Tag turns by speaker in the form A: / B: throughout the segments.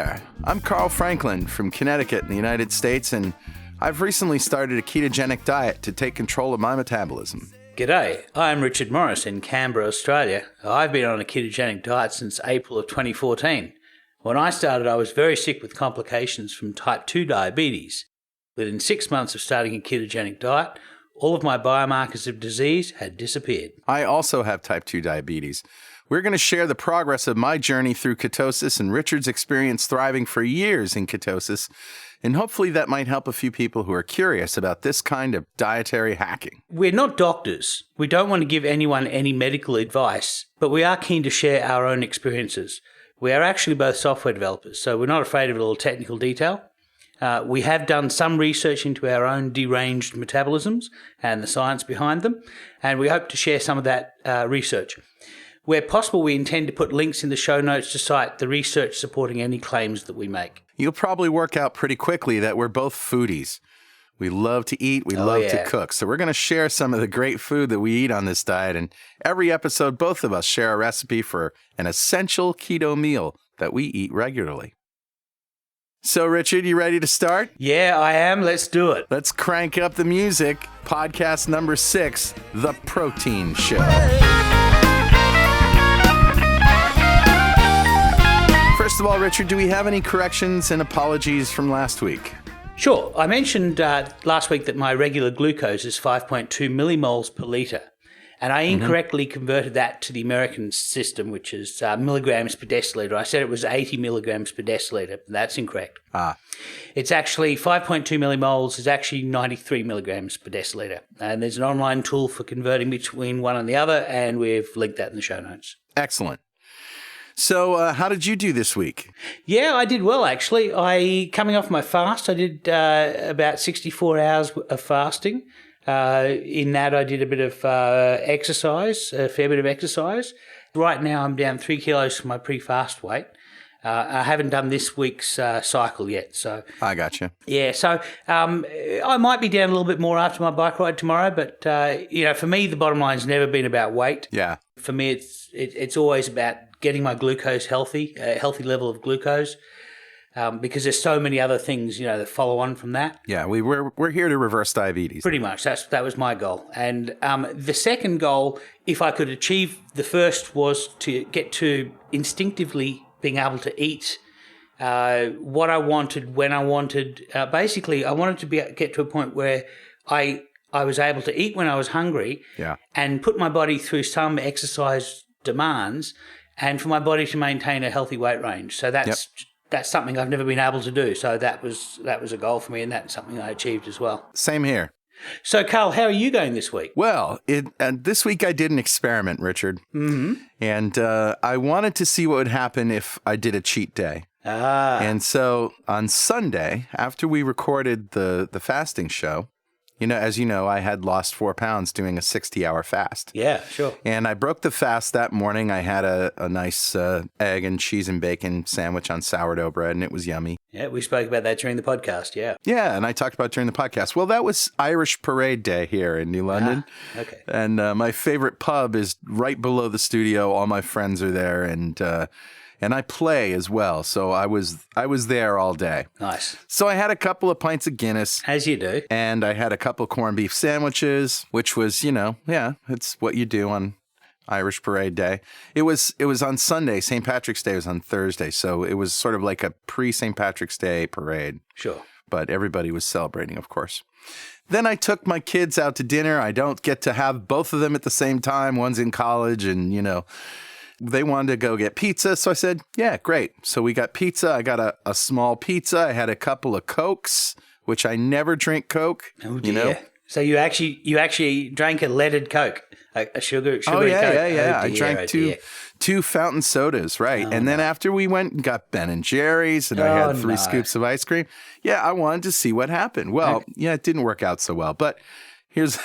A: there. I'm Carl Franklin from Connecticut in the United States, and I've recently started a ketogenic diet to take control of my metabolism.
B: G'day, I'm Richard Morris in Canberra, Australia. I've been on a ketogenic diet since April of 2014. When I started, I was very sick with complications from type 2 diabetes. Within 6 months of starting a ketogenic diet, all of my biomarkers of disease had disappeared.
A: I also have type 2 diabetes. We're going to share the progress of my journey through ketosis and Richard's experience thriving for years in ketosis, and hopefully that might help a few people who are curious about this kind of dietary hacking.
B: We're not doctors. We don't want to give anyone any medical advice, but we are keen to share our own experiences. We are actually both software developers, so we're not afraid of a little technical detail. We have done some research into our own deranged metabolisms and the science behind them, and we hope to share some of that research. Where possible, we intend to put links in the show notes to cite the research supporting any claims that we make.
A: You'll probably work out pretty quickly that we're both foodies. We love to eat, we love to cook. So we're going to share some of the great food that we eat on this diet. And every episode, both of us share a recipe for an essential keto meal that we eat regularly. So, Richard, you ready to start?
B: Yeah, I am. Let's do it.
A: Let's crank up the music. Podcast number 6, The Protein Show. First of all, Richard, do we have any corrections and apologies from last week?
B: Sure. I mentioned last week that my regular glucose is 5.2 millimoles per litre, and I incorrectly converted that to the American system, which is milligrams per decilitre. I said it was 80 milligrams per decilitre. That's incorrect. It's actually 5.2 millimoles is actually 93 milligrams per decilitre, and there's an online tool for converting between one and the other, and we've linked that in the show notes.
A: Excellent. So how did you do this week?
B: Yeah, I did well, actually. Coming off my fast, I did about 64 hours of fasting. In that, I did a bit of exercise, a fair bit of exercise. Right now, I'm down 3 kilos from my pre-fast weight. I haven't done this week's cycle yet. So
A: I got you.
B: Yeah, so I might be down a little bit more after my bike ride tomorrow, but for me, the bottom line's never been about weight.
A: Yeah.
B: For me, it's always about getting my glucose healthy, a healthy level of glucose, because there's so many other things, that follow on from that.
A: Yeah, we're here to reverse diabetes.
B: Pretty much. That was my goal. And the second goal, if I could achieve the first, was to get to instinctively being able to eat what I wanted, when I wanted. Basically, I wanted to get to a point where I was able to eat when I was hungry, and put my body through some exercise demands, and for my body to maintain a healthy weight range. So that's something I've never been able to do. So that was a goal for me, and that's something I achieved as well.
A: Same here.
B: So, Carl, how are you going this week?
A: Well, this week I did an experiment, Richard.
B: Mm-hmm.
A: And I wanted to see what would happen if I did a cheat day. And so on Sunday, after we recorded the fasting show, as you know, I had lost 4 pounds doing a 60-hour fast.
B: Yeah, sure.
A: And I broke the fast that morning. I had a nice egg and cheese and bacon sandwich on sourdough bread, and it was yummy.
B: Yeah, we spoke about that during the podcast, yeah.
A: Yeah, and I talked about it during the podcast. Well, that was Irish Parade Day here in New London.
B: Okay.
A: And my favorite pub is right below the studio. All my friends are there, and I play as well. So I was there all day.
B: Nice.
A: So I had a couple of pints of Guinness.
B: As you do.
A: And I had a couple of corned beef sandwiches, which was, it's what you do on Irish Parade Day. It was on Sunday. St. Patrick's Day was on Thursday. So it was sort of like a pre-St. Patrick's Day parade.
B: Sure.
A: But everybody was celebrating, of course. Then I took my kids out to dinner. I don't get to have both of them at the same time. One's in college and, they wanted to go get pizza, so I said, yeah, great. So we got pizza. I got a small pizza. I had a couple of Cokes, which I never drink Coke.
B: Oh, dear. So you actually drank a leaded Coke, a sugar
A: Oh, yeah,
B: Coke?
A: yeah. I drank two fountain sodas, right.
B: Oh,
A: and then after we went and got Ben & Jerry's, and I had 3 scoops of ice cream, I wanted to see what happened. Well, it didn't work out so well, but here's...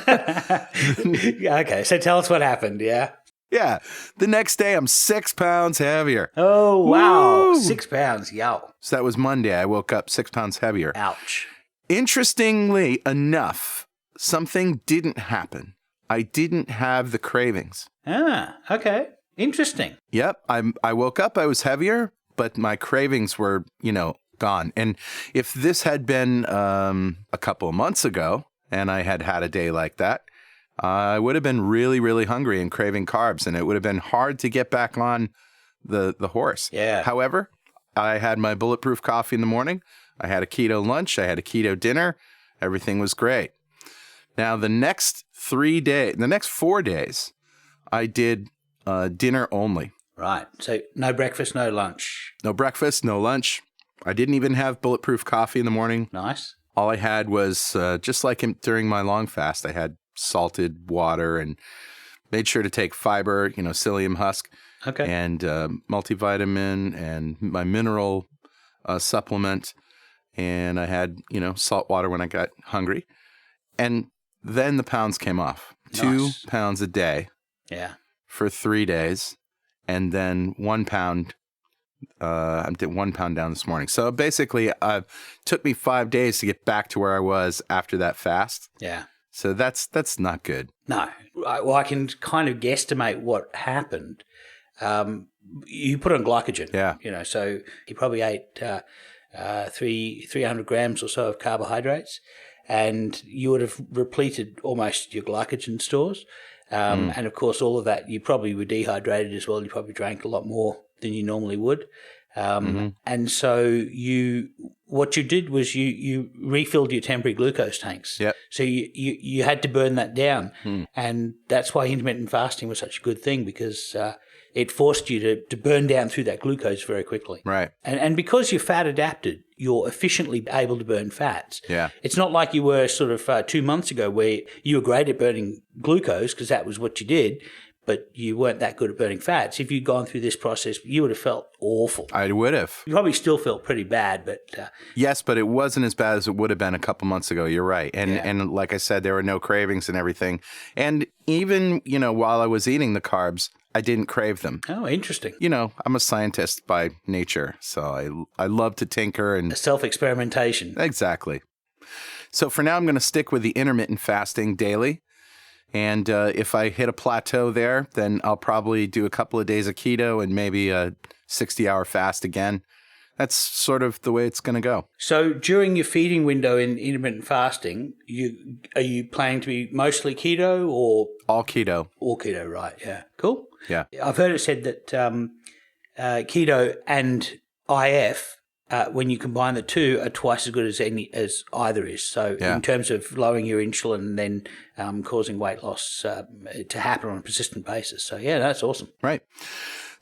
B: Okay, so tell us what happened, yeah?
A: Yeah. The next day, I'm 6 pounds heavier.
B: Oh, wow.
A: Woo!
B: 6 pounds. Yow.
A: So that was Monday. I woke up 6 pounds heavier.
B: Ouch.
A: Interestingly enough, something didn't happen. I didn't have the cravings.
B: Ah, okay. Interesting.
A: Yep. I woke up. I was heavier, but my cravings were, gone. And if this had been a couple of months ago and I had had a day like that, I would have been really, really hungry and craving carbs, and it would have been hard to get back on the horse.
B: Yeah.
A: However, I had my bulletproof coffee in the morning. I had a keto lunch. I had a keto dinner. Everything was great. Now, the next 4 days, I did dinner only.
B: Right. So no breakfast, no lunch.
A: No breakfast, no lunch. I didn't even have bulletproof coffee in the morning.
B: Nice.
A: All I had was, just like during my long fast, I had salted water and made sure to take fiber, psyllium husk, and multivitamin and my mineral supplement. And I had, salt water when I got hungry. And then the pounds came off.
B: Nice.
A: 2 pounds a day.
B: Yeah.
A: For 3 days. And then 1 pound. I did 1 pound down this morning. So basically, it took me 5 days to get back to where I was after that fast.
B: Yeah.
A: So that's not good.
B: No. Well, I can kind of guesstimate what happened. You put on glycogen.
A: Yeah.
B: So you probably ate 300 grams or so of carbohydrates, and you would have repleted almost your glycogen stores. And of course, all of that, you probably were dehydrated as well. You probably drank a lot more than you normally would. And so what you did was you refilled your temporary glucose tanks.
A: Yep.
B: So you had to burn that down. And that's why intermittent fasting was such a good thing, because it forced you to burn down through that glucose very quickly.
A: Right.
B: And because you're fat adapted, you're efficiently able to burn fats.
A: Yeah.
B: It's not like you were sort of 2 months ago where you were great at burning glucose because that was what you did, but you weren't that good at burning fats. If you'd gone through this process, you would have felt awful.
A: I would have.
B: You probably still felt pretty bad, but...
A: Yes, but it wasn't as bad as it would have been a couple months ago. You're right. And like I said, there were no cravings and everything. And even, while I was eating the carbs, I didn't crave them.
B: Oh, interesting.
A: I'm a scientist by nature, so I love to tinker and...
B: Self-experimentation.
A: Exactly. So for now, I'm going to stick with the intermittent fasting daily. And if I hit a plateau there, then I'll probably do a couple of days of keto and maybe a 60-hour fast again. That's sort of the way it's going to go.
B: So during your feeding window in intermittent fasting, are you planning to be mostly keto or...
A: All keto.
B: All keto, right. Yeah. Cool.
A: Yeah.
B: I've heard it said that keto and IF, when you combine the two, are twice as good as either is. So in terms of lowering your insulin and then causing weight loss to happen on a persistent basis. So, yeah, that's awesome.
A: Right.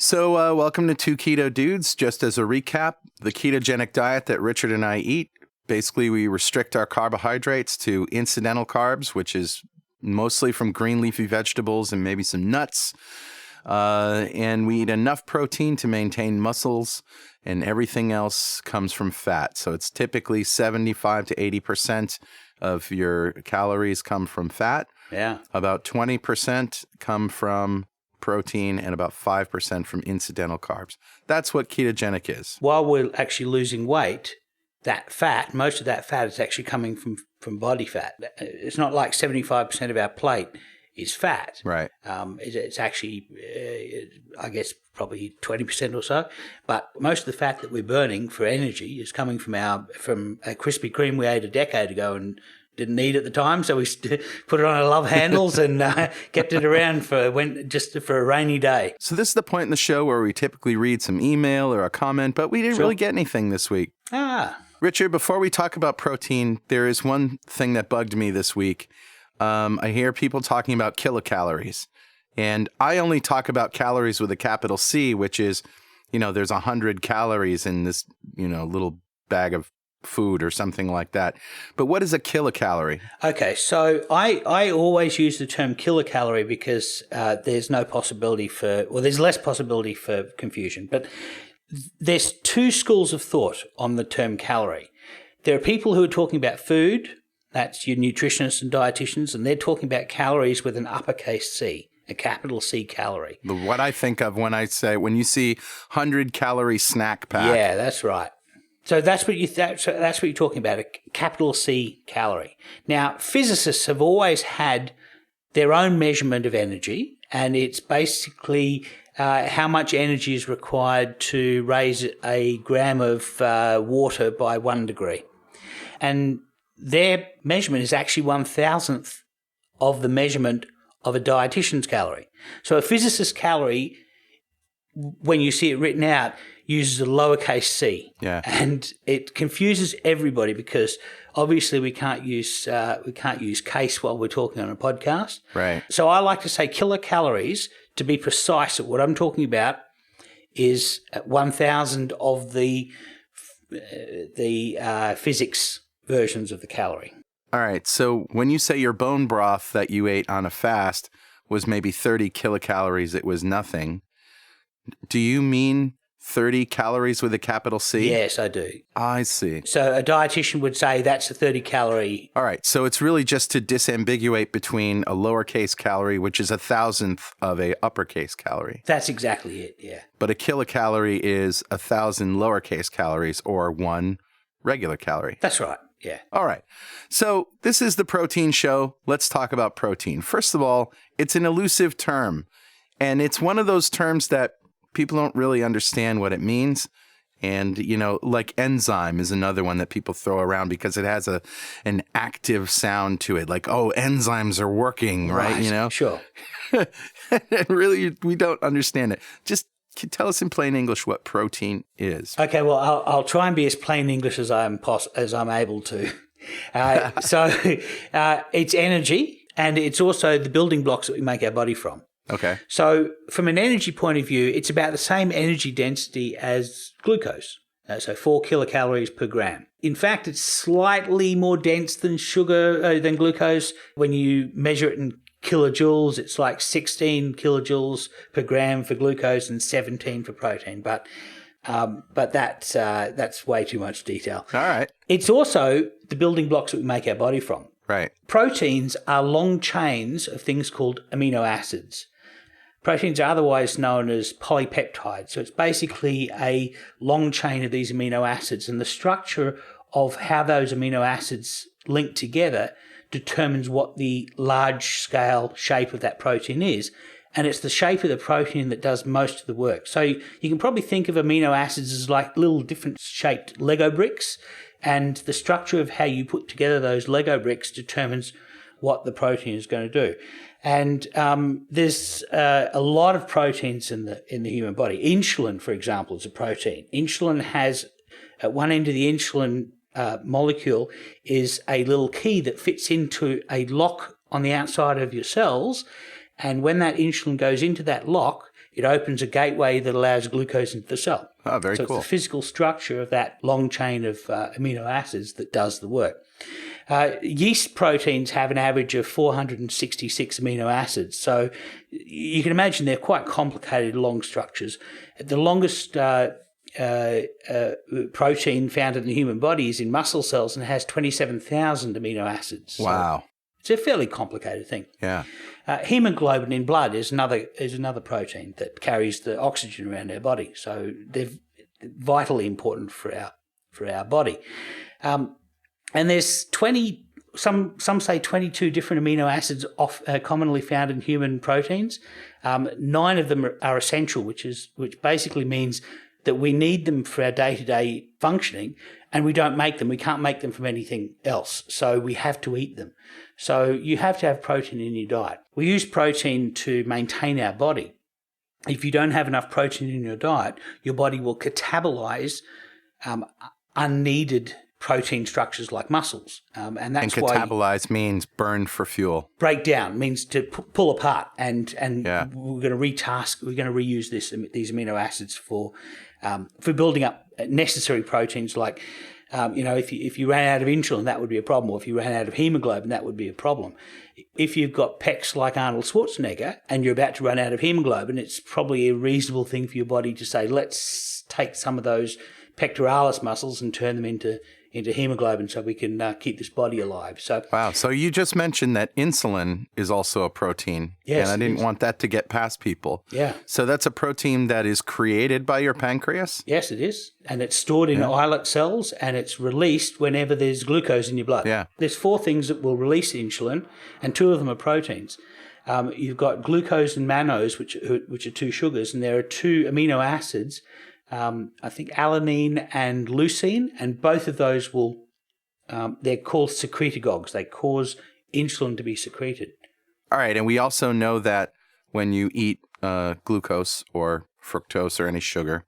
A: So welcome to Two Keto Dudes. Just as a recap, the ketogenic diet that Richard and I eat, basically we restrict our carbohydrates to incidental carbs, which is mostly from green leafy vegetables and maybe some nuts. And we eat enough protein to maintain muscles, and everything else comes from fat. So it's typically 75 to 80% of your calories come from fat.
B: Yeah.
A: About 20% come from protein and about 5% from incidental carbs. That's what ketogenic is.
B: While we're actually losing weight, that fat, most of that fat is actually coming from body fat. It's not like 75% of our plate is fat.
A: Right.
B: It's actually, I guess, probably 20% or so. But most of the fat that we're burning for energy is coming from a Krispy Kreme we ate a decade ago and didn't need at the time, so we put it on our love handles and kept it around for a rainy day.
A: So this is the point in the show where we typically read some email or a comment, but we didn't really get anything this week. Richard, before we talk about protein, there is one thing that bugged me this week. I hear people talking about kilocalories, and I only talk about calories with a capital C, which is, there's 100 calories in this, little bag of food or something like that. But what is a kilocalorie? Okay,
B: so I always use the term kilocalorie because there's less possibility for confusion. But there's two schools of thought on the term calorie. There are people who are talking about food, that's your nutritionists and dietitians, and they're talking about calories with an uppercase C, a capital C calorie.
A: What I think of when you see 100-calorie snack pack.
B: Yeah, that's right. So that's what you're talking about, a capital C calorie. Now, physicists have always had their own measurement of energy, and it's basically how much energy is required to raise a gram of water by 1 degree. And their measurement is actually 1,000th of the measurement of a dietitian's calorie. So a physicist's calorie, when you see it written out, uses a lowercase c.
A: Yeah.
B: And it confuses everybody because obviously we can't use case while we're talking on a podcast.
A: Right.
B: So I like to say kilocalories, to be precise at what I'm talking about, is 1,000 of the physics versions of the calorie.
A: All right. So when you say your bone broth that you ate on a fast was maybe 30 kilocalories, it was nothing. Do you mean 30 calories with a capital C?
B: Yes, I do.
A: I see.
B: So a dietitian would say that's a 30 calorie.
A: All right. So it's really just to disambiguate between a lowercase calorie, which is 1,000th of a uppercase calorie.
B: That's exactly it, yeah.
A: But a kilocalorie is 1,000 lowercase calories or 1 regular calorie.
B: That's right, yeah.
A: All right. So this is the protein show. Let's talk about protein. First of all, it's an elusive term, and it's one of those terms that people don't really understand what it means. And, like enzyme is another one that people throw around because it has an active sound to it. Like, oh, enzymes are working, right?
B: Sure.
A: And really, we don't understand it. Just tell us in plain English what protein is.
B: Okay, well, I'll try and be as plain English as I'm able to. So it's energy, and it's also the building blocks that we make our body from.
A: Okay.
B: So from an energy point of view, it's about the same energy density as glucose, so 4 kilocalories per gram. In fact, it's slightly more dense than than glucose. When you measure it in kilojoules, it's like 16 kilojoules per gram for glucose and 17 for protein. But that's way too much detail.
A: All right.
B: It's also the building blocks that we make our body from.
A: Right.
B: Proteins are long chains of things called amino acids. Proteins are otherwise known as polypeptides. So it's basically a long chain of these amino acids, and the structure of how those amino acids link together determines what the large-scale shape of that protein is. And it's the shape of the protein that does most of the work. So you can probably think of amino acids as like little different shaped Lego bricks, and the structure of how you put together those Lego bricks determines what the protein is going to do. And there's a lot of proteins in the human body. Insulin, for example, is a protein. Insulin has, at one end of the insulin molecule is a little key that fits into a lock on the outside of your cells. And when that insulin goes into that lock, it opens a gateway that allows glucose into the cell.
A: Oh, very cool.
B: So it's the physical structure of that long chain of amino acids that does the work. Yeast proteins have an average of 466 amino acids. So you can imagine they're quite complicated, long structures. The longest protein found in the human body is in muscle cells and has 27,000 amino acids. So
A: wow.
B: It's a fairly complicated thing.
A: Yeah.
B: Hemoglobin in blood is another protein that carries the oxygen around our body. So they're vitally important for our body. And there's some say 22 different amino acids commonly found in human proteins. 9 of them are essential, which basically means that we need them for our day-to-day functioning, and we don't make them. We can't make them from anything else, so we have to eat them. So you have to have protein in your diet. We use protein to maintain our body. If you don't have enough protein in your diet, your body will catabolize unneeded protein structures like muscles. And that's why...
A: And catabolize means burn for fuel.
B: Break down means to pull apart, and
A: yeah.
B: We're going to reuse these amino acids for building up necessary proteins like, if you ran out of insulin, that would be a problem. Or if you ran out of hemoglobin, that would be a problem. If you've got pecs like Arnold Schwarzenegger and you're about to run out of hemoglobin, it's probably a reasonable thing for your body to say, let's take some of those pectoralis muscles and turn them into hemoglobin so we can keep this body alive. So
A: wow. So you just mentioned that insulin is also a protein.
B: Yes.
A: And I didn't want that to get past people.
B: Yeah.
A: So that's a protein that is created by your pancreas?
B: Yes, it is. And it's stored in islet cells, and it's released whenever there's glucose in your blood.
A: Yeah.
B: There's 4 things that will release insulin, and 2 of them are proteins. you've got glucose and mannose, which are two sugars, and there are two amino acids, I think alanine and leucine, and both of those will, they're called secretagogues. They cause insulin to be secreted.
A: All right, and we also know that when you eat glucose or fructose or any sugar,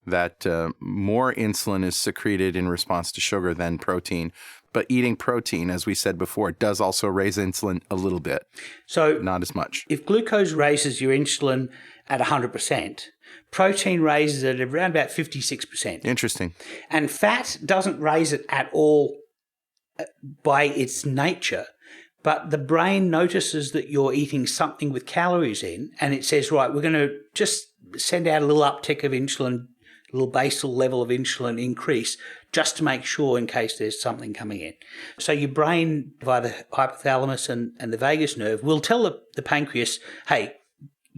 A: that more insulin is secreted in response to sugar than protein. But eating protein, as we said before, does also raise insulin a little bit.
B: So
A: not as much.
B: If glucose raises your insulin at 100%, protein raises it at around about 56%.
A: Interesting.
B: And fat doesn't raise it at all by its nature. But the brain notices that you're eating something with calories in, and it says, right, we're going to just send out a little uptick of insulin, a little basal level of insulin increase, just to make sure in case there's something coming in. So your brain, via the hypothalamus and the vagus nerve, will tell the pancreas, hey,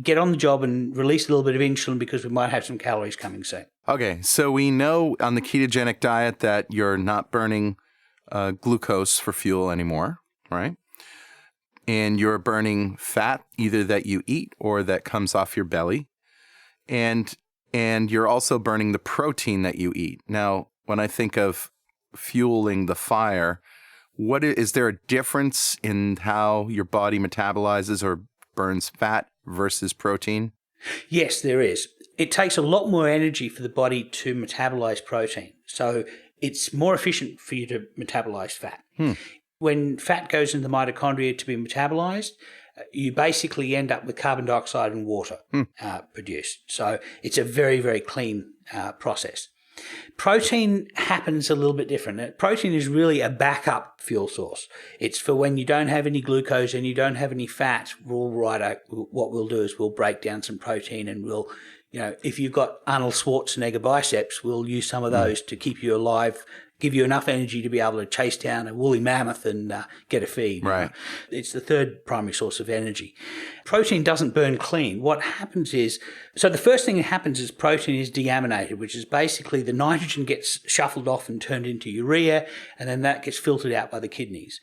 B: get on the job and release a little bit of insulin because we might have some calories coming soon.
A: Okay, so we know on the ketogenic diet that you're not burning glucose for fuel anymore, right? And you're burning fat either that you eat or that comes off your belly. And you're also burning the protein that you eat. Now, when I think of fueling the fire, is there a difference in how your body metabolizes or burns fat versus protein?
B: Yes, there is. It takes a lot more energy for the body to metabolize protein. So it's more efficient for you to metabolize fat. When fat goes into the mitochondria to be metabolized, you basically end up with carbon dioxide and water produced. So it's a very, very clean process. Protein happens a little bit different. Protein is really a backup fuel source. It's for when you don't have any glucose and you don't have any fat. What we'll do is we'll break down some protein and we'll, if you've got Arnold Schwarzenegger biceps, we'll use some of those to keep you alive, give you enough energy to be able to chase down a woolly mammoth and get a feed.
A: Right.
B: It's the third primary source of energy. Protein doesn't burn clean. What happens is, so the first thing that happens is protein is deaminated, which is basically the nitrogen gets shuffled off and turned into urea, and then that gets filtered out by the kidneys.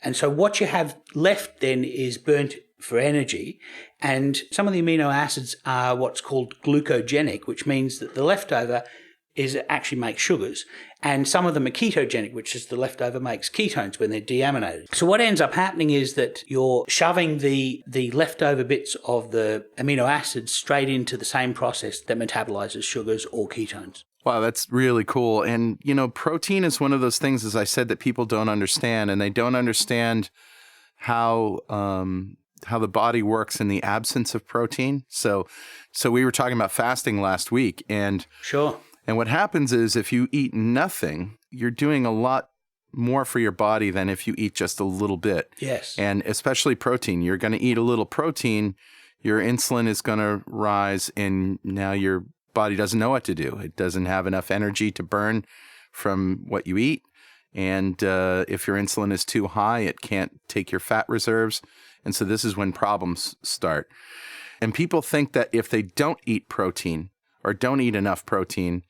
B: And so what you have left then is burnt for energy, and some of the amino acids are what's called glucogenic, which means that the leftover actually makes sugars, and some of them are ketogenic, which is the leftover makes ketones when they're deaminated. So what ends up happening is that you're shoving the leftover bits of the amino acids straight into the same process that metabolizes sugars or ketones.
A: Wow, that's really cool. And, protein is one of those things, as I said, that people don't understand, and they don't understand how the body works in the absence of protein. So we were talking about fasting last week, and
B: sure.
A: And what happens is if you eat nothing, you're doing a lot more for your body than if you eat just a little bit.
B: Yes.
A: And especially protein. You're going to eat a little protein, your insulin is going to rise, and now your body doesn't know what to do. It doesn't have enough energy to burn from what you eat. And if your insulin is too high, it can't take your fat reserves. And so this is when problems start. And people think that if they don't eat protein or don't eat enough protein,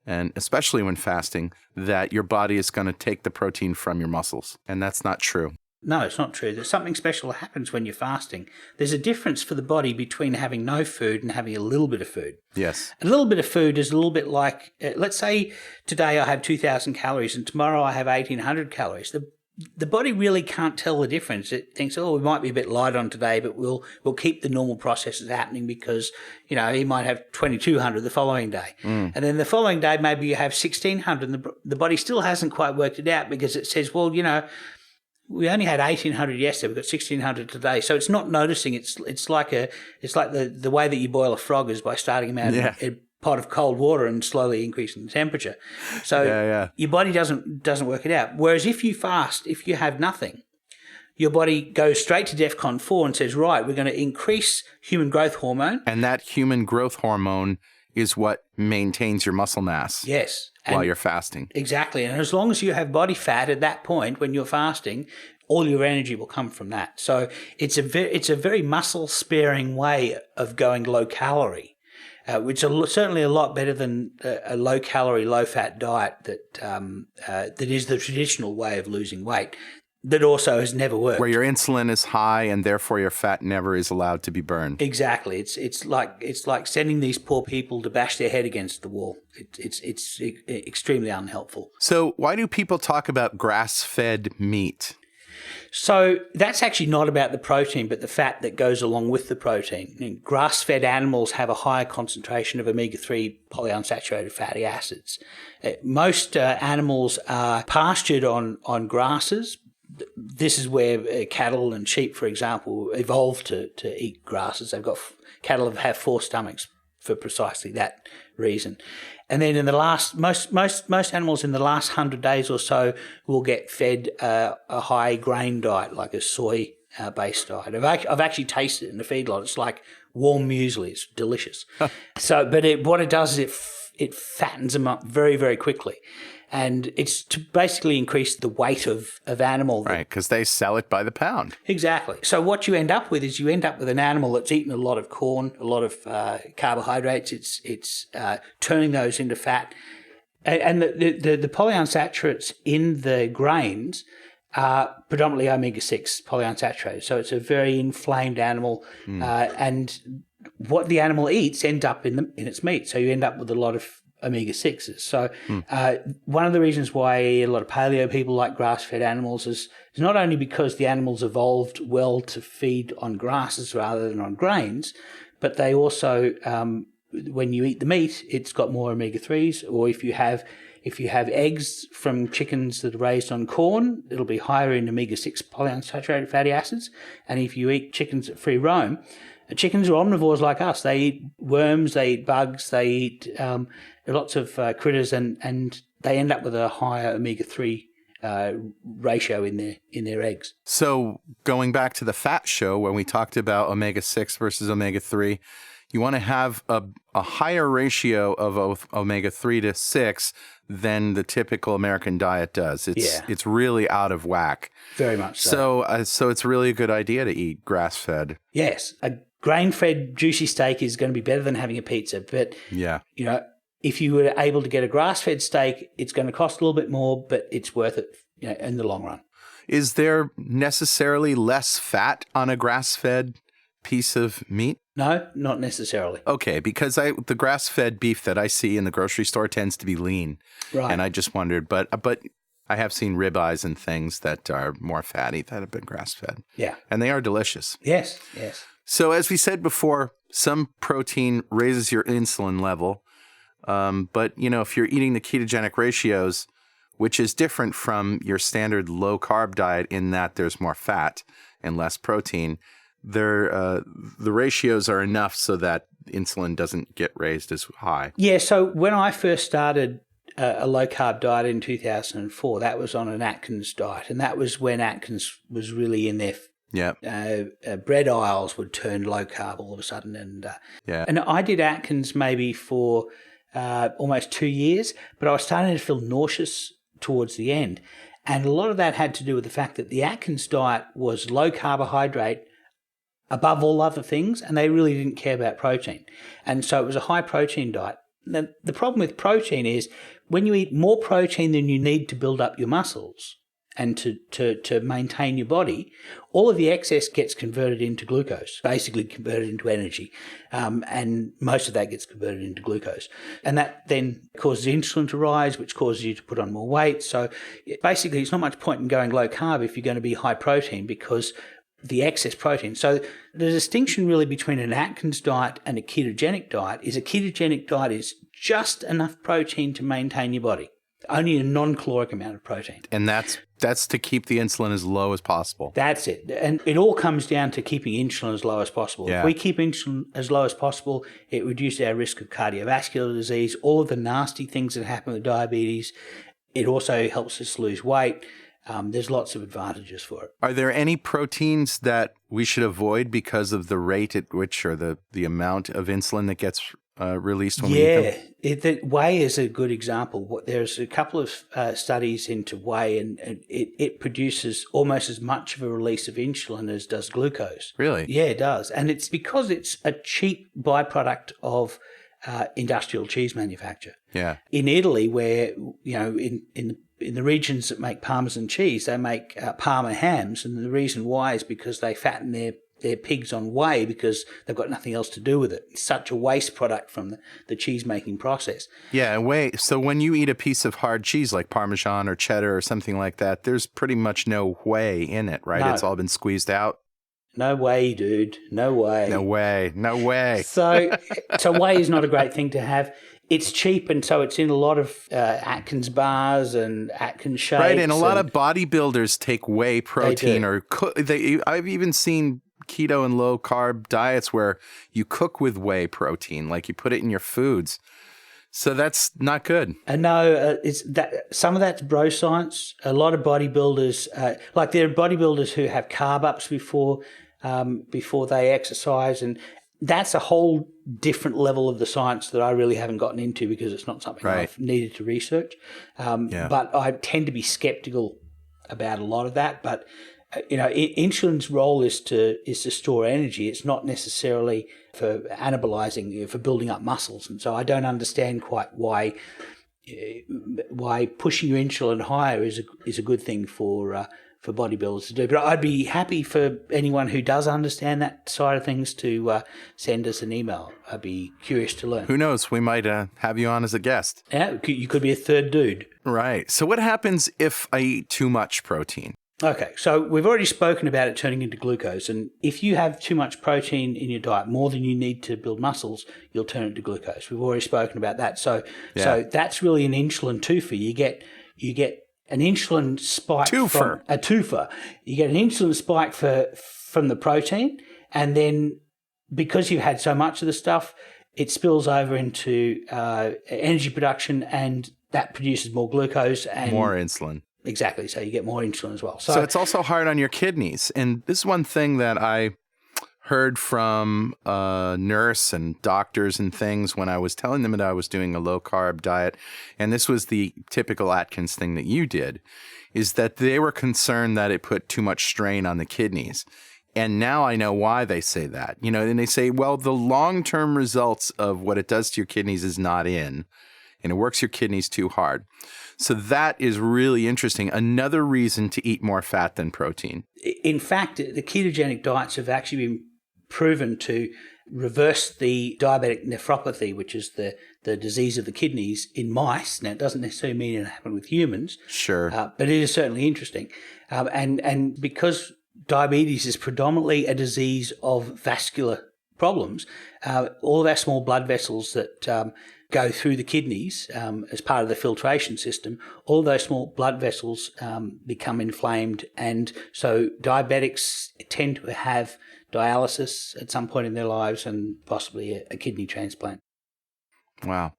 A: and especially when fasting, that your body is going to take the protein from your muscles. And that's not true.
B: No, it's not true. There's something special that happens when you're fasting. There's a difference for the body between having no food and having a little bit of food.
A: Yes.
B: A little bit of food is a little bit like, let's say today I have 2,000 calories and tomorrow I have 1,800 calories. The body really can't tell the difference. It thinks, we might be a bit light on today, but we'll keep the normal processes happening because, you might have 2,200 the following day. And then the following day, maybe you have 1,600 and the body still hasn't quite worked it out because it says, well, we only had 1,800 yesterday, we've got 1,600 today. So it's not noticing. It's like the way that you boil a frog is by starting them out in a pot of cold water and slowly increasing the temperature. So your body doesn't work it out. Whereas if you fast, if you have nothing, your body goes straight to DEFCON 4 and says, right, we're going to increase human growth hormone.
A: And that human growth hormone is what maintains your muscle mass.
B: Yes.
A: While you're fasting.
B: Exactly. And as long as you have body fat at that point when you're fasting, all your energy will come from that. So it's a very muscle-sparing way of going low calorie. Which is certainly a lot better than a low-calorie, low-fat diet that is the traditional way of losing weight. that also has never worked.
A: Where your insulin is high and therefore your fat never is allowed to be burned.
B: Exactly. It's like sending these poor people to bash their head against the wall. It's extremely unhelpful.
A: So why do people talk about grass-fed meat?
B: So that's actually not about the protein, but the fat that goes along with the protein. Grass-fed animals have a higher concentration of omega-3 polyunsaturated fatty acids. Most animals are pastured on grasses. This is where cattle and sheep, for example, evolved to eat grasses. Cattle have 4 stomachs for precisely that reason. And then in the last, most animals in the last 100 days or so will get fed a high grain diet, like a soy based diet. I've actually tasted it in the feedlot. It's like warm muesli. It's delicious. But what it does is it fattens them up very, very quickly. And it's to basically increase the weight of animal.
A: Right, because they sell it by the pound.
B: Exactly. So what you end up with is an animal that's eaten a lot of corn, a lot of carbohydrates. It's turning those into fat. And the polyunsaturates in the grains are predominantly omega-6 polyunsaturated. So it's a very inflamed animal. And what the animal eats ends up in its meat. So you end up with a lot of omega-6s. So one of the reasons why a lot of paleo people like grass-fed animals is not only because the animals evolved well to feed on grasses rather than on grains, but they also, when you eat the meat, it's got more omega-3s. Or if you have eggs from chickens that are raised on corn, it'll be higher in omega-6 polyunsaturated fatty acids. And if you eat chickens at free roam, chickens are omnivores like us. They eat worms, they eat bugs, they eat lots of critters, and they end up with a higher omega-3 ratio in their eggs.
A: So going back to the fat show when we talked about omega-6 versus omega-3, you want to have a higher ratio of omega-3 to 6 than the typical American diet does. It's really out of whack.
B: Very much so.
A: So it's really a good idea to eat grass-fed.
B: Yes. A grain-fed juicy steak is going to be better than having a pizza. But, if you were able to get a grass-fed steak, it's going to cost a little bit more, but it's worth it in the long run.
A: Is there necessarily less fat on a grass-fed piece of meat?
B: No, not necessarily.
A: Okay, because the grass-fed beef that I see in the grocery store tends to be lean.
B: Right.
A: And I just wondered, but I have seen ribeyes and things that are more fatty that have been grass-fed.
B: Yeah.
A: And they are delicious.
B: Yes.
A: So as we said before, some protein raises your insulin level. But, if you're eating the ketogenic ratios, which is different from your standard low-carb diet in that there's more fat and less protein, the ratios are enough so that insulin doesn't get raised as high. Yeah,
B: so when I first started a low-carb diet in 2004, that was on an Atkins diet, and that was when Atkins was really in their bread aisles would turn low-carb all of a sudden. And I did Atkins maybe for almost 2 years, but I was starting to feel nauseous towards the end. And a lot of that had to do with the fact that the Atkins diet was low carbohydrate above all other things, and they really didn't care about protein. And so it was a high protein diet. Now, the problem with protein is when you eat more protein than you need to build up your muscles and to maintain your body, all of the excess gets converted into glucose, basically converted into energy. And most of that gets converted into glucose. And that then causes insulin to rise, which causes you to put on more weight. So basically, it's not much point in going low carb if you're going to be high protein because the excess protein. So the distinction really between an Atkins diet and a ketogenic diet is a ketogenic diet is just enough protein to maintain your body. Only a non-caloric amount of protein.
A: And that's to keep the insulin as low as possible.
B: That's it. And it all comes down to keeping insulin as low as possible.
A: Yeah.
B: If we keep insulin as low as possible, it reduces our risk of cardiovascular disease, all of the nasty things that happen with diabetes. It also helps us lose weight. There's lots of advantages for it.
A: Are there any proteins that we should avoid because of the rate at which or the amount of insulin that gets released when we eat them?
B: Whey is a good example. There's a couple of studies into whey, and it produces almost as much of a release of insulin as does glucose.
A: Really?
B: Yeah, it does. And it's because it's a cheap byproduct of industrial cheese manufacture.
A: Yeah.
B: In Italy, where, in the regions that make Parmesan cheese, they make Parma hams, and the reason why is because they fatten their pigs on whey because they've got nothing else to do with it. It's such a waste product from the cheese-making process.
A: Yeah, and whey. So when you eat a piece of hard cheese like Parmesan or cheddar or something like that, there's pretty much no whey in it, right?
B: No.
A: It's all been squeezed out.
B: No way, dude. No way.
A: No way. No way.
B: So whey is not a great thing to have. It's cheap, and so it's in a lot of Atkins bars and Atkins shakes.
A: Right, and a lot of bodybuilders take whey protein or I've even seen keto and low carb diets where you cook with whey protein, like you put it in your foods. So that's not good.
B: No, it's that some of that's bro science. A lot of bodybuilders, like there are bodybuilders who have carb ups before they exercise, and that's a whole different level of the science that I really haven't gotten into because it's not something I've needed to research. But I tend to be skeptical about a lot of that. But insulin's role is to store energy. It's not necessarily for anabolizing, for building up muscles. And so I don't understand quite why pushing your insulin higher is a good thing for bodybuilders to do. But I'd be happy for anyone who does understand that side of things to send us an email. I'd be curious to learn.
A: Who knows? We might have you on as a guest.
B: Yeah, you could be a third dude.
A: Right. So what happens if I eat too much protein?
B: Okay, so we've already spoken about it turning into glucose, and if you have too much protein in your diet, more than you need to build muscles, you'll turn it into glucose. We've already spoken about that. So that's really an insulin twofer. You get an insulin spike from a twofer. You get an insulin spike from the protein, and then because you've had so much of the stuff, it spills over into energy production, and that produces more glucose and
A: more insulin.
B: Exactly. So you get more insulin as well.
A: So it's also hard on your kidneys. And this is one thing that I heard from a nurse and doctors and things when I was telling them that I was doing a low-carb diet. And this was the typical Atkins thing that you did, is that they were concerned that it put too much strain on the kidneys. And now I know why they say that. And they say, well, the long-term results of what it does to your kidneys is not in, and it works your kidneys too hard. So that is really interesting. Another reason to eat more fat than protein.
B: In fact, the ketogenic diets have actually been proven to reverse the diabetic nephropathy, which is the disease of the kidneys in mice. Now, it doesn't necessarily mean it happened with humans.
A: Sure.
B: But it is certainly interesting. And because diabetes is predominantly a disease of vascular problems, all of our small blood vessels that go through the kidneys as part of the filtration system, all those small blood vessels become inflamed. And so diabetics tend to have dialysis at some point in their lives and possibly a kidney transplant.
A: Wow.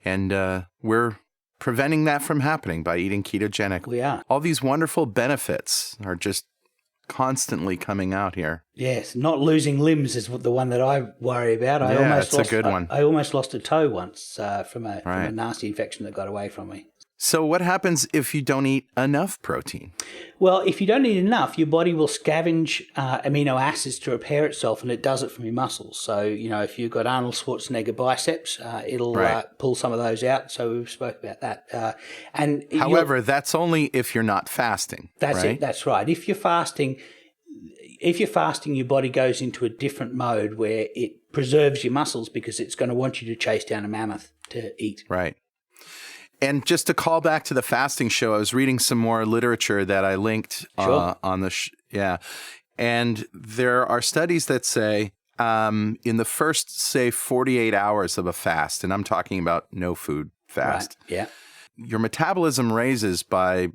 A: And we're preventing that from happening by eating ketogenic.
B: We are.
A: All these wonderful benefits are just constantly coming out here.
B: Yes, not losing limbs is the one that I worry about.
A: It's a good one.
B: I almost lost a toe once from a nasty infection that got away from me.
A: So what happens if you don't eat enough protein?
B: Well, if you don't eat enough, your body will scavenge amino acids to repair itself, and it does it from your muscles. So, if you've got Arnold Schwarzenegger biceps, it'll pull some of those out. So we've spoke about that.
A: However, that's only if you're not fasting.
B: That's it. That's right. If you're fasting, your body goes into a different mode where it preserves your muscles because it's going to want you to chase down a mammoth to eat.
A: Right. And just to call back to the fasting show, I was reading some more literature that I linked on the and there are studies that say in the first, say, 48 hours of a fast, and I'm talking about no food fast, your metabolism raises by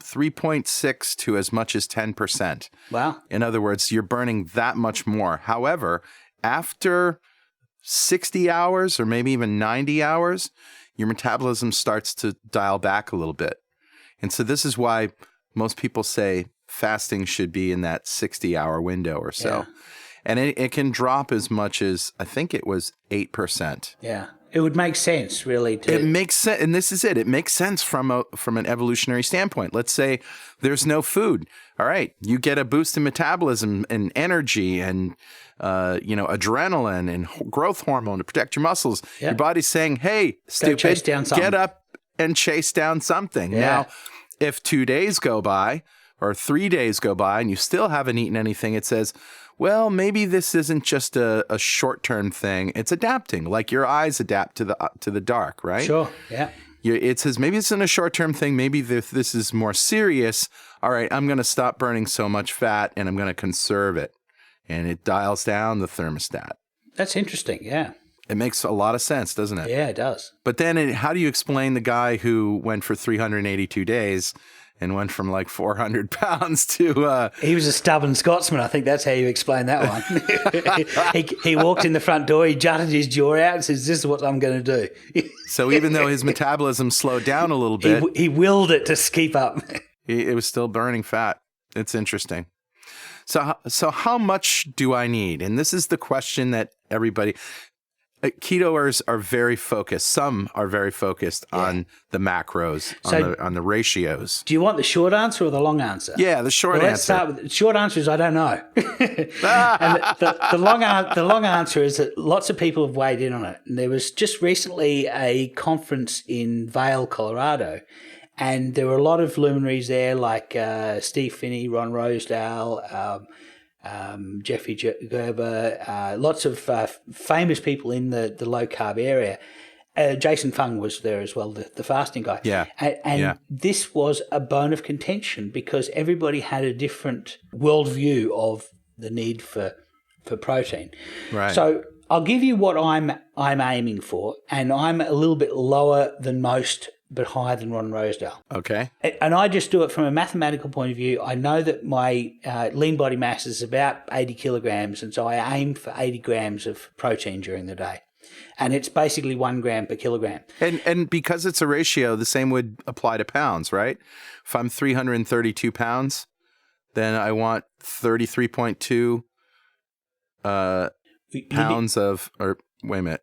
A: 3.6 to as much as 10%.
B: Wow.
A: In other words, you're burning that much more. However, after 60 hours or maybe even 90 hours, your metabolism starts to dial back a little bit. And so this is why most people say fasting should be in that 60-hour window or so. Yeah. And it can drop as much as, I think it was 8%.
B: Yeah. It would make sense, really.
A: It makes sense, and this is it. It makes sense from an evolutionary standpoint. Let's say there's no food. All right, you get a boost in metabolism and energy and adrenaline and growth hormone to protect your muscles.
B: Yep.
A: Your body's saying, "Hey, stupid,
B: chase down something.
A: Get up and chase down something."
B: Yeah.
A: Now, if 2 days go by or 3 days go by and you still haven't eaten anything, it says, well, maybe this isn't just a short-term thing. It's adapting, like your eyes adapt to the dark, right?
B: Sure, yeah.
A: It says maybe it's in a short-term thing. Maybe this is more serious. All right, I'm going to stop burning so much fat and I'm going to conserve it. And it dials down the thermostat.
B: That's interesting, yeah.
A: It makes a lot of sense, doesn't it?
B: Yeah, it does.
A: But then how do you explain the guy who went for 382 days and went from like 400 pounds to...
B: He was a stubborn Scotsman. I think that's how you explain that one. he walked in the front door, he jutted his jaw out and says, this is what I'm going to do.
A: So even though his metabolism slowed down a little bit...
B: He willed it to keep up.
A: It was still burning fat. It's interesting. So how much do I need? And this is the question that everybody... Ketoers are very focused. Some are very focused on the macros, on the ratios.
B: Do you want the short answer or the long answer?
A: Yeah, the short answer.
B: Let's start with the short answer is I don't know. And the long answer is that lots of people have weighed in on it. And there was just recently a conference in Vail, Colorado, and there were a lot of luminaries there like Steve Finney, Ron Rosedale, Jeffrey Gerber, lots of famous people in the low carb area. Jason Fung was there as well, the fasting guy.
A: Yeah.
B: And this was a bone of contention because everybody had a different worldview of the need for protein.
A: Right.
B: So I'll give you what I'm aiming for, and I'm a little bit lower than most, but higher than Ron Rosedale.
A: Okay.
B: And I just do it from a mathematical point of view. I know that my lean body mass is about 80 kilograms, and so I aim for 80 grams of protein during the day. And it's basically 1 gram per kilogram.
A: And because it's a ratio, the same would apply to pounds, right? If I'm 332 pounds, then I want 33.2 pounds wait a minute.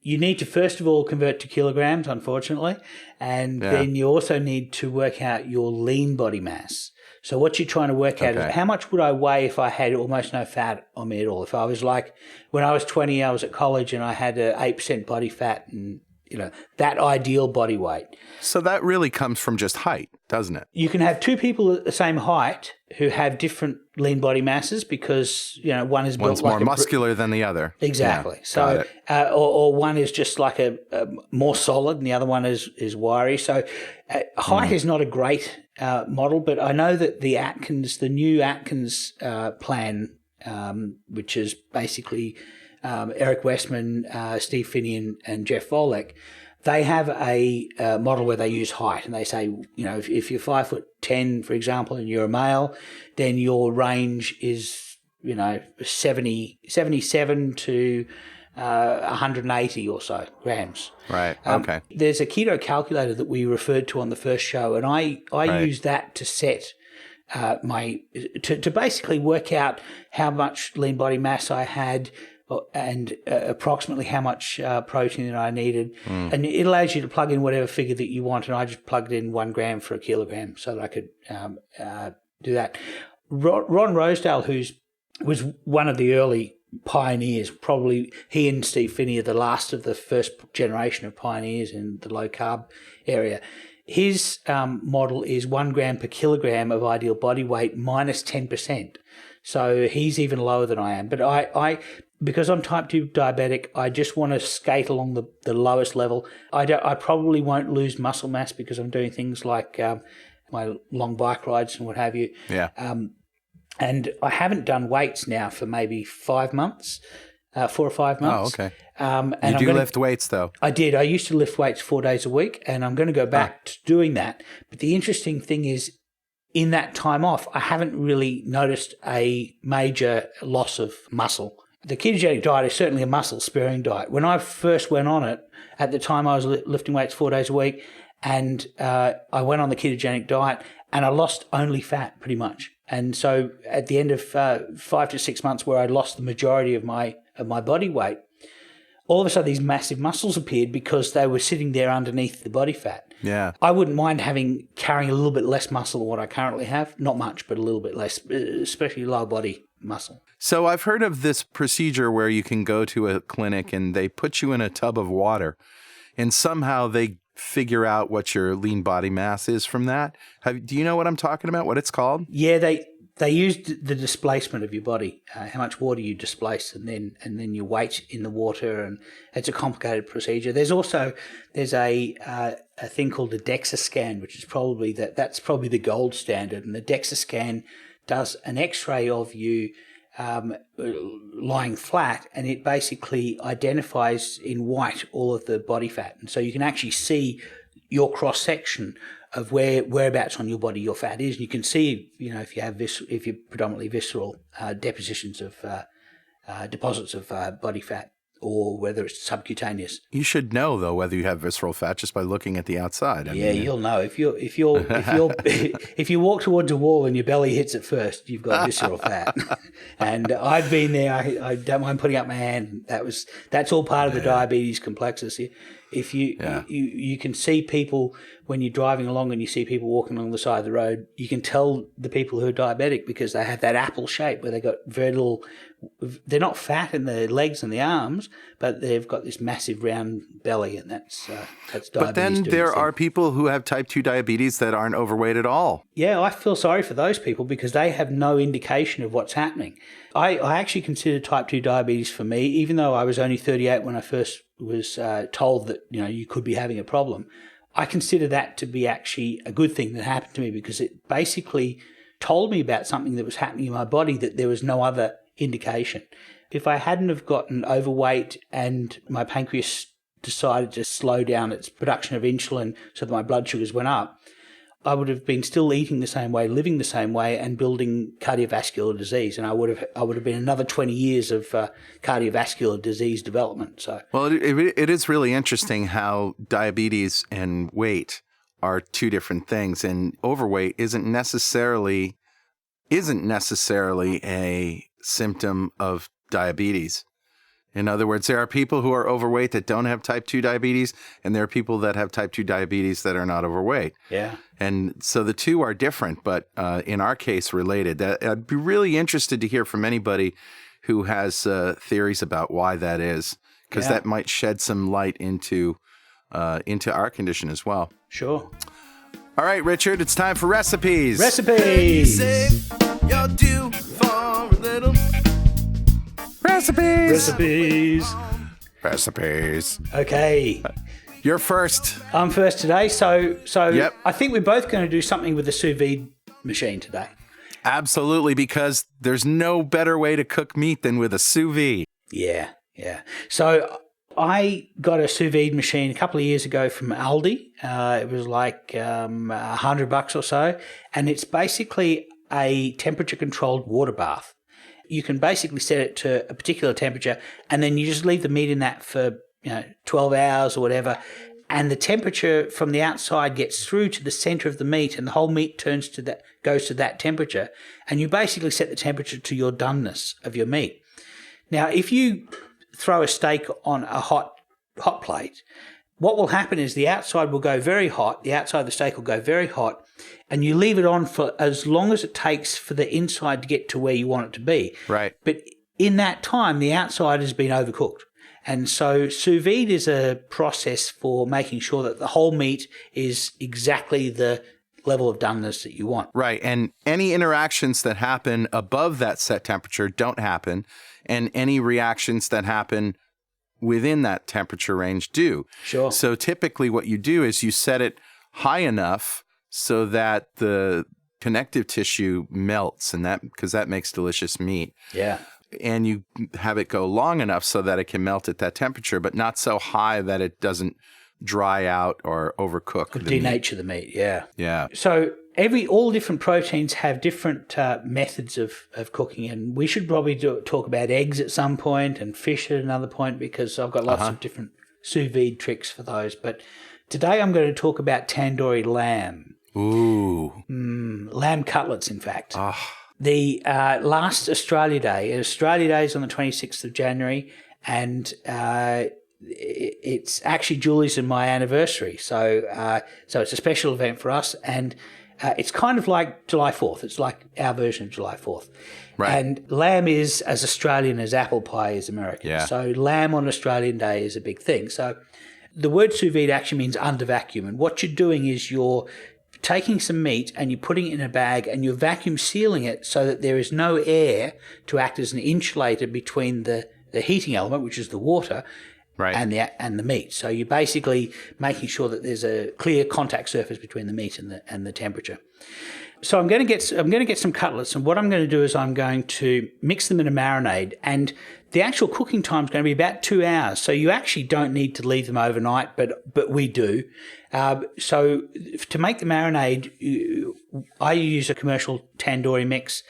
B: You need to, first of all, convert to kilograms, unfortunately, and then you also need to work out your lean body mass. So what you're trying to work out is how much would I weigh if I had almost no fat on me at all? If I was like, when I was 20, I was at college and I had 8% body fat and, that ideal body weight.
A: So that really comes from just height, doesn't it?
B: You can have two people at the same height who have different lean body masses because, one is built
A: one's more muscular than the other.
B: Exactly.
A: Yeah,
B: so, or one is just like a more solid and the other one is wiry. So height is not a great model, but I know that the new Atkins plan, which is basically Eric Westman, Steve Finney, and Jeff Volek, they have a model where they use height, and they say, if you're 5'10", for example, and you're a male, then your range is, 77 to 180 or so grams.
A: Right. Okay.
B: There's a keto calculator that we referred to on the first show, and I use that to set to basically work out how much lean body mass I had and approximately how much protein that I needed. And it allows you to plug in whatever figure that you want, and I just plugged in 1 gram for a kilogram so that I could do that. Ron Rosedale, was one of the early pioneers, probably he and Steve Finney are the last of the first generation of pioneers in the low carb area. His model is 1 gram per kilogram of ideal body weight minus 10%. So he's even lower than I am. But I because I'm type 2 diabetic, I just want to skate along the lowest level. I probably won't lose muscle mass because I'm doing things like my long bike rides and what have you.
A: Yeah.
B: And I haven't done weights now for maybe 5 months, 4 or 5 months.
A: Oh, okay.
B: And
A: you lift weights, though?
B: I did. I used to lift weights 4 days a week, and I'm going to go back to doing that. But the interesting thing is, in that time off, I haven't really noticed a major loss of muscle. The ketogenic diet is certainly a muscle-sparing diet. When I first went on it, at the time I was lifting weights 4 days a week, and I went on the ketogenic diet, and I lost only fat pretty much. And so at the end of 5 to 6 months where I lost the majority of my body weight, all of a sudden these massive muscles appeared because they were sitting there underneath the body fat.
A: Yeah.
B: I wouldn't mind carrying a little bit less muscle than what I currently have. Not much, but a little bit less, especially lower body muscle.
A: So I've heard of this procedure where you can go to a clinic and they put you in a tub of water and somehow they figure out what your lean body mass is from that. Do you know what I'm talking about, what it's called?
B: Yeah, they used the displacement of your body, how much water you displace, and then your weight in the water, and it's a complicated procedure. There's a thing called a Dexa Scan, which is probably that's probably the gold standard, and the Dexa Scan does an X-ray of you lying flat, and it basically identifies in white all of the body fat, and so you can actually see your cross section of whereabouts on your body your fat is. You can see, if you're predominantly visceral, depositions of deposits of body fat, or whether it's subcutaneous.
A: You should know though whether you have visceral fat just by looking at the outside.
B: You'll know if you walk towards a wall and your belly hits it first, you've got visceral fat. And I've been there. I don't mind putting up my hand. That's all part of the diabetes complexus. If you can see people when you're driving along and you see people walking along the side of the road, you can tell the people who are diabetic because they have that apple shape where they got very little. They're not fat in the legs and the arms, but they've got this massive round belly, and that's diabetes.
A: But then there are people who have type 2 diabetes that aren't overweight at all.
B: Yeah, I feel sorry for those people because they have no indication of what's happening. I actually consider type 2 diabetes for me, even though I was only 38 when I first was told that you could be having a problem. I consider that to be actually a good thing that happened to me because it basically told me about something that was happening in my body that there was no other indication. If I hadn't have gotten overweight and my pancreas decided to slow down its production of insulin so that my blood sugars went up, I would have been still eating the same way, living the same way, and building cardiovascular disease. And I would have been another 20 years of cardiovascular disease development. So, well,
A: it is really interesting how diabetes and weight are two different things, and overweight isn't necessarily a symptom of diabetes. In other words, there are people who are overweight that don't have type 2 diabetes, and there are people that have type 2 diabetes that are not overweight.
B: Yeah.
A: And so the two are different, but in our case, related. I'd be really interested to hear from anybody who has theories about why that is, because that might shed some light into our condition as well.
B: Sure.
A: All right, Richard, it's time for recipes.
B: Recipes.
A: You're due for a little recipes.
B: Okay.
A: You're first.
B: I'm first today. So
A: Yep.
B: I think we're both going to do something with the sous vide machine today.
A: Absolutely, because there's no better way to cook meat than with a sous vide.
B: Yeah. So I got a sous vide machine a couple of years ago from Aldi. It was like $100 or so, and it's basically a temperature-controlled water bath. You can basically set it to a particular temperature, and then you just leave the meat in that for 12 hours or whatever, and the temperature from the outside gets through to the center of the meat, and the whole meat goes to that temperature, and you basically set the temperature to your doneness of your meat. Now, if you throw a steak on a hot plate, what will happen is the outside will go very hot, the outside of the steak will go very hot, and you leave it on for as long as it takes for the inside to get to where you want it to be.
A: Right.
B: But in that time, the outside has been overcooked. And so sous vide is a process for making sure that the whole meat is exactly the level of doneness that you want.
A: Right. And any interactions that happen above that set temperature don't happen. And any reactions that happen within that temperature range do.
B: Sure.
A: So typically what you do is you set it high enough so that the connective tissue melts, and because that makes delicious meat.
B: Yeah.
A: And you have it go long enough so that it can melt at that temperature, but not so high that it doesn't dry out or overcook.
B: Denature the meat, yeah.
A: Yeah.
B: So all different proteins have different methods of cooking, and we should probably talk about eggs at some point and fish at another point, because I've got lots of different sous vide tricks for those. But today I'm going to talk about tandoori lamb.
A: Ooh.
B: Lamb cutlets, in fact.
A: Oh.
B: The last Australia Day is on the 26th of January, and it's actually Julie's and my anniversary. So it's a special event for us, and it's kind of like July 4th. It's like our version of July 4th.
A: Right.
B: And lamb is as Australian as apple pie is American.
A: Yeah.
B: So lamb on Australian Day is a big thing. So the word sous vide actually means under vacuum. And what you're doing is you're taking some meat and you're putting it in a bag and you're vacuum sealing it so that there is no air to act as an insulator between the heating element, which is the water,
A: Right.
B: and the meat. So you're basically making sure that there's a clear contact surface between the meat and the temperature. So I'm going to get some cutlets, and what I'm going to do is I'm going to mix them in a marinade, and the actual cooking time is going to be about 2 hours. So you actually don't need to leave them overnight, but we do. So to make the marinade, I use a commercial tandoori mix,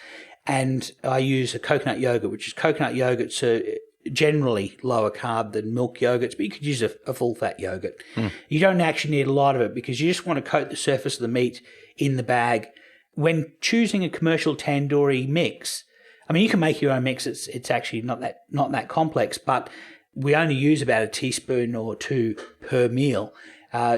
B: and I use a coconut yogurt, which is coconut yogurts are generally lower carb than milk yogurts, but you could use a full fat yogurt. You don't actually need a lot of it because you just want to coat the surface of the meat in the bag. When choosing a commercial tandoori mix, I mean, you can make your own mix. It's actually not that complex, but we only use about a teaspoon or two per meal.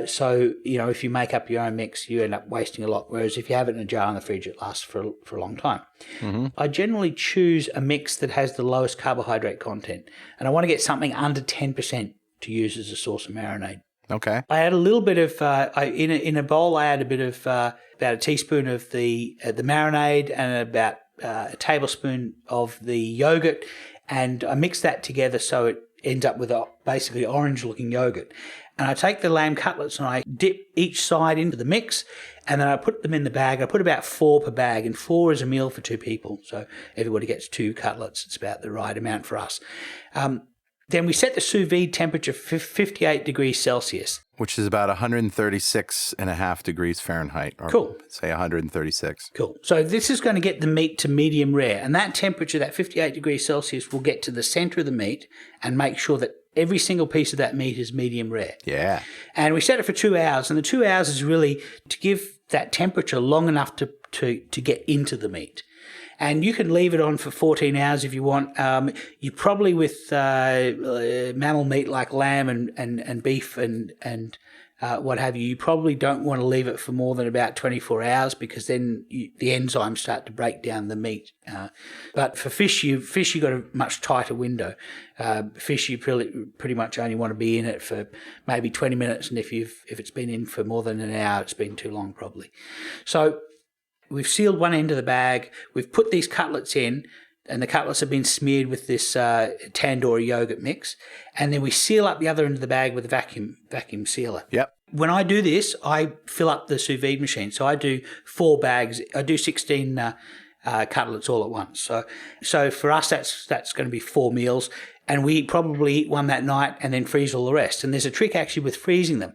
B: So, if you make up your own mix, you end up wasting a lot. Whereas if you have it in a jar in the fridge, it lasts for a long time. Mm-hmm. I generally choose a mix that has the lowest carbohydrate content, and I want to get something under 10% to use as a source of marinade.
A: Okay.
B: I add a little bit of in a bowl. I add a bit of about a teaspoon of the marinade and about a tablespoon of the yogurt, and I mix that together so it ends up with a basically orange-looking yogurt. And I take the lamb cutlets and I dip each side into the mix, and then I put them in the bag. I put about 4 per bag, and 4 is a meal for 2 people, so everybody gets 2 cutlets. It's about the right amount for us. Then we set the sous vide temperature for 58 degrees Celsius.
A: Which is about 136.5 degrees Fahrenheit. Or
B: Cool.
A: Say 136.
B: Cool. So this is going to get the meat to medium rare. And that temperature, that 58 degrees Celsius, will get to the center of the meat and make sure that every single piece of that meat is medium rare.
A: Yeah.
B: And we set it for 2 hours. And the 2 hours is really to give that temperature long enough to get into the meat. And you can leave it on for 14 hours if you want. You probably, with mammal meat like lamb and beef and what have you probably don't want to leave it for more than about 24 hours because then the enzymes start to break down the meat. But for fish, you got a much tighter window. Fish, you pretty much only want to be in it for maybe 20 minutes, and if it's been in for more than an hour, it's been too long probably. So we've sealed one end of the bag. We've put these cutlets in, and the cutlets have been smeared with this tandoori yogurt mix. And then we seal up the other end of the bag with a vacuum sealer.
A: Yep.
B: When I do this, I fill up the sous vide machine. So I do 4 bags. I do 16 cutlets all at once. So for us, that's going to be 4 meals. And we probably eat one that night and then freeze all the rest. And there's a trick actually with freezing them.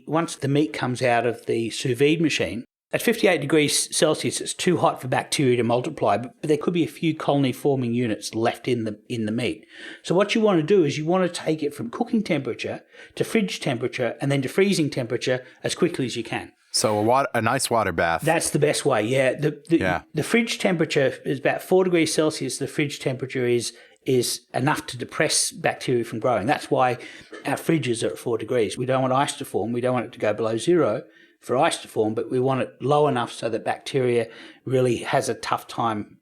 B: Once the meat comes out of the sous vide machine, at 58 degrees Celsius, it's too hot for bacteria to multiply, but there could be a few colony-forming units left in the meat. So what you want to do is you want to take it from cooking temperature to fridge temperature and then to freezing temperature as quickly as you can.
A: So a nice water bath.
B: That's the best way, yeah. The fridge temperature is about 4 degrees Celsius. The fridge temperature is enough to depress bacteria from growing. That's why our fridges are at 4 degrees. We don't want ice to form. We don't want it to go below 0 for ice to form, but we want it low enough so that bacteria really has a tough time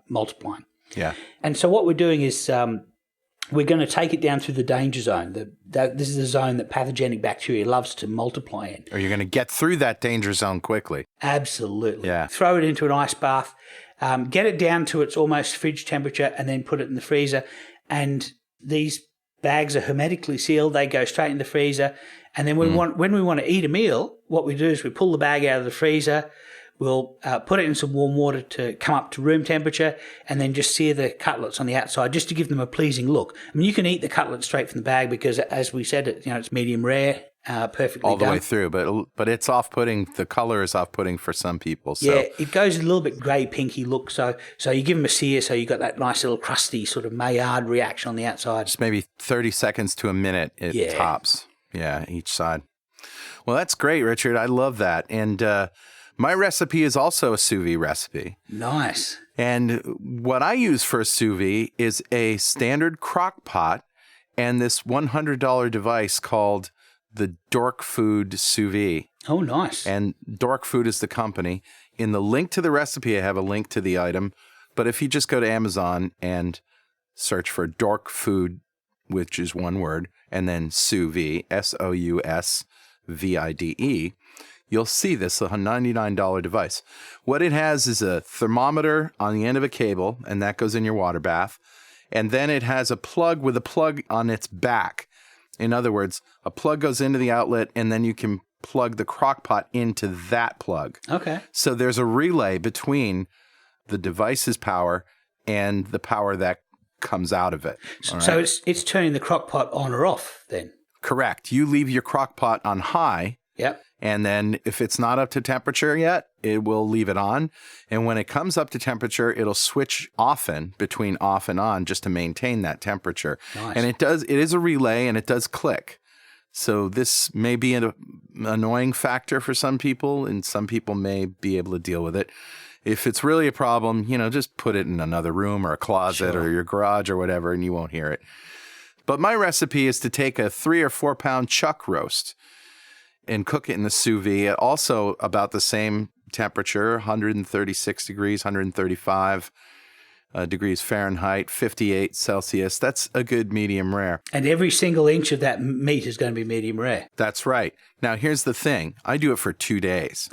B: multiplying.
A: Yeah.
B: And so what we're doing is we're going to take it down through the danger zone. This is the zone that pathogenic bacteria loves to multiply in.
A: Or you're going to get through that danger zone quickly.
B: Absolutely.
A: Yeah.
B: Throw it into an ice bath, get it down to its almost fridge temperature, and then put it in the freezer. And these bags are hermetically sealed. They go straight in the freezer. And then when we want to eat a meal, what we do is we pull the bag out of the freezer, we'll put it in some warm water to come up to room temperature, and then just sear the cutlets on the outside just to give them a pleasing look. I mean, you can eat the cutlets straight from the bag because, as we said, it's medium rare, perfectly
A: all the
B: done.
A: way through. But it's off-putting. The color is off-putting for some people. So.
B: Yeah, it goes a little bit grey, pinky look. So you give them a sear, so you got that nice little crusty sort of Maillard reaction on the outside.
A: Just maybe 30 seconds to a minute it tops. Yeah, each side. Well, that's great, Richard. I love that. And my recipe is also a sous vide recipe.
B: Nice.
A: And what I use for a sous vide is a standard crock pot and this $100 device called the Dork Food Sous Vide.
B: Oh, nice.
A: And Dork Food is the company. In the link to the recipe, I have a link to the item. But if you just go to Amazon and search for Dork Food, which is one word, and then Sous Vide, SOUSVIDE, you'll see this $99 device. What it has is a thermometer on the end of a cable, and that goes in your water bath. And then it has a plug with a plug on its back. In other words, a plug goes into the outlet, and then you can plug the crock pot into that plug.
B: Okay.
A: So there's a relay between the device's power and the power that comes out of it.
B: So it's turning the crock pot on or off then?
A: Correct. You leave your crock pot on high.
B: Yep.
A: And then if it's not up to temperature yet, it will leave it on. And when it comes up to temperature, it'll switch often between off and on just to maintain that temperature.
B: Nice.
A: And it is a relay, and it does click. So this may be an annoying factor for some people, and some people may be able to deal with it. If it's really a problem, just put it in another room or a closet or your garage or whatever, and you won't hear it. But my recipe is to take a 3 or 4 pound chuck roast and cook it in the sous vide at also about the same temperature, 136 degrees, 135 degrees Fahrenheit, 58 Celsius. That's a good medium rare.
B: And every single inch of that meat is going to be medium rare.
A: That's right. Now, here's the thing. I do it for 2 days.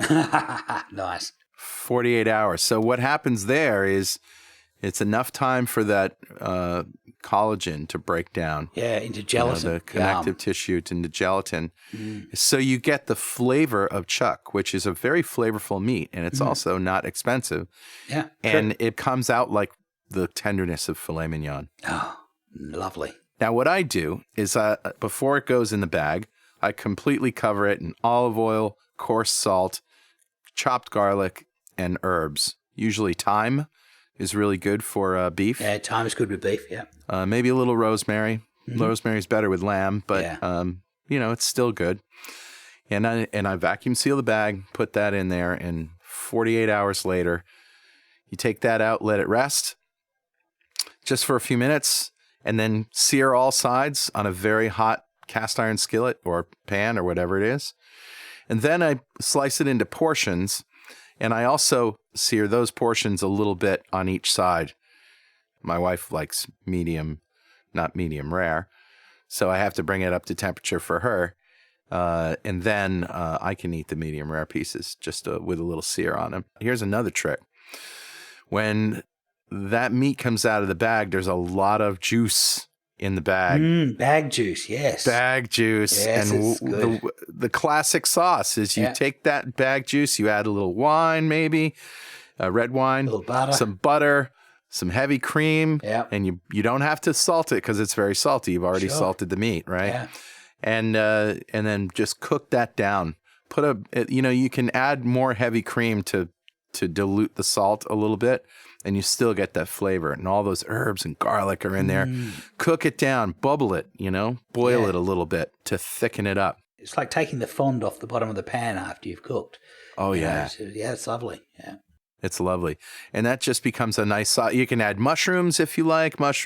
B: Nice.
A: 48 hours. So what happens there is it's enough time for that collagen to break down.
B: Yeah, into gelatin.
A: The connective tissue into gelatin. So you get the flavor of chuck, which is a very flavorful meat, and it's also not expensive.
B: Yeah.
A: And it comes out like the tenderness of filet mignon.
B: Oh, lovely.
A: Now, what I do is before it goes in the bag, I completely cover it in olive oil, coarse salt, chopped garlic, and herbs. Usually thyme is really good for beef.
B: Yeah, thyme is good with beef, yeah.
A: Maybe a little rosemary. Rosemary's better with lamb, but it's still good. And I vacuum seal the bag, put that in there, and 48 hours later, you take that out, let it rest just for a few minutes, and then sear all sides on a very hot cast iron skillet or pan or whatever it is. And then I slice it into portions, and I also sear those portions a little bit on each side. My wife likes medium, not medium rare, so I have to bring it up to temperature for her. And then I can eat the medium rare pieces just with a little sear on them. Here's another trick. When that meat comes out of the bag, there's a lot of juice in the bag.
B: Bag juice, yes.
A: Bag juice.
B: Yes,
A: and
B: it's good.
A: the classic sauce is you take that bag juice, you add a little wine maybe, red wine,
B: a little butter.
A: some butter, some heavy cream,
B: and
A: you don't have to salt it because it's very salty. You've already salted the meat, right?
B: Yeah.
A: And then just cook that down. You can add more heavy cream to dilute the salt a little bit, and you still get that flavor. And all those herbs and garlic are in there. Cook it down, bubble it, boil it a little bit to thicken it up.
B: It's like taking the fond off the bottom of the pan after you've cooked.
A: Oh, yeah.
B: It's lovely. Yeah.
A: It's lovely. And that just becomes a nice sauce. You can add mushrooms if you like, just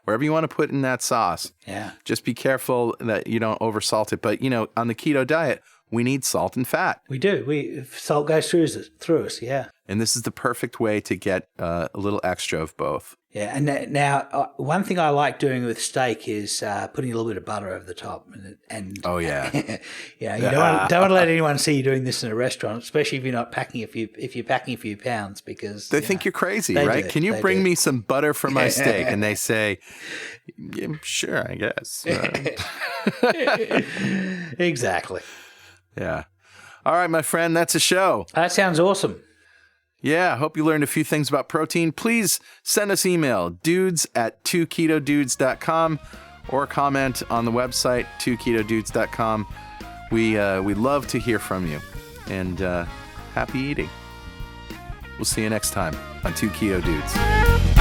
A: wherever you want to put in that sauce.
B: Yeah.
A: Just be careful that you don't oversalt it. But, on the keto diet, we need salt and fat.
B: We do. Salt goes through us, yeah.
A: And this is the perfect way to get a little extra of both.
B: Yeah, and now one thing I like doing with steak is putting a little bit of butter over the top. And
A: oh yeah,
B: you don't want to let anyone see you doing this in a restaurant, especially if you're not packing if you're packing a few pounds, because
A: they think you're crazy, right? Can you bring me some butter for my steak? And they say, yeah, sure, I guess.
B: Exactly.
A: Yeah. All right, my friend, that's a show.
B: That sounds awesome.
A: Yeah, I hope you learned a few things about protein. Please send us email, dudes@twoketodudes.com, or comment on the website, twoketodudes.com. We love to hear from you. And happy eating. We'll see you next time on Two Keto Dudes.